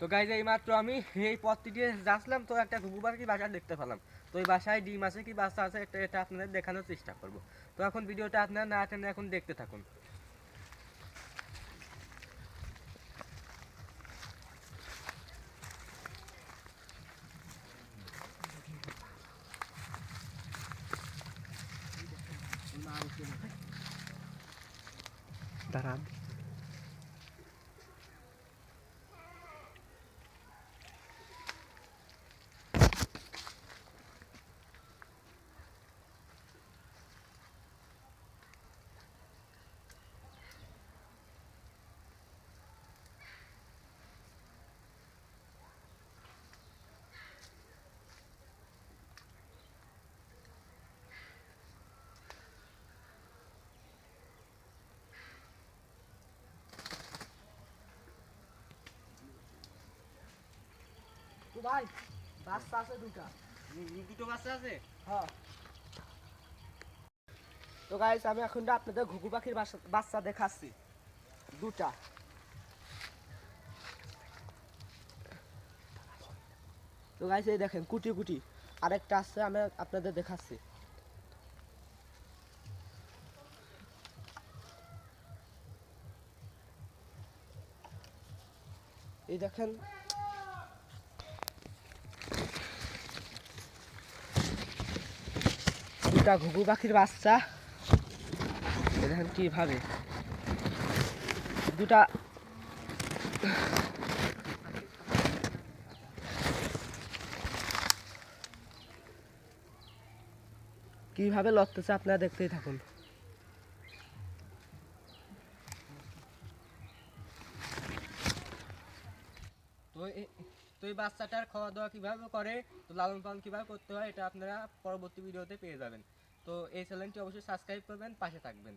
তো গাইজ এইমাত্র আমি এই পথটি দিয়ে যাচ্ছিলাম, তো একটা ঘুঘু পাখি বাসা দেখতে পেলাম। তো এই বাসায় ডিম আছে কি বাচ্চা আছে এটা আপনাদের দেখানোর চেষ্টা করব। তো এখন ভিডিওটা আপনারা না টেনে এখন দেখতে থাকুন। দাঁড়ান। তো ভাই বাচ্চা আছে দুটো বাচ্চা আছে। হ্যাঁ। তো গাইস আমি এখন আপনাদের ঘুঘু পাখির বাচ্চা দেখাচ্ছি দুটা। তো গাইস এই দেখেন কুটি কুটি আরেকটা আছে, আমি আপনাদের দেখাচ্ছি। এই দেখেন দুটা ঘুঘু পাখির বাচ্চা। এই দেখেন কিভাবে দুটা কিভাবে লড়তেছে আপনারা দেখতেই থাকুন। তো এই বাচ্চাটার খাওয়া দাওয়া কিভাবে করে, তো লালন পালন কিভাবে করতে হয়, এটা আপনারা পরবর্তী ভিডিওতে পেয়ে যাবেন। তো এই চ্যানেলটি অবশ্যই সাবস্ক্রাইব করবেন, পাশে থাকবেন।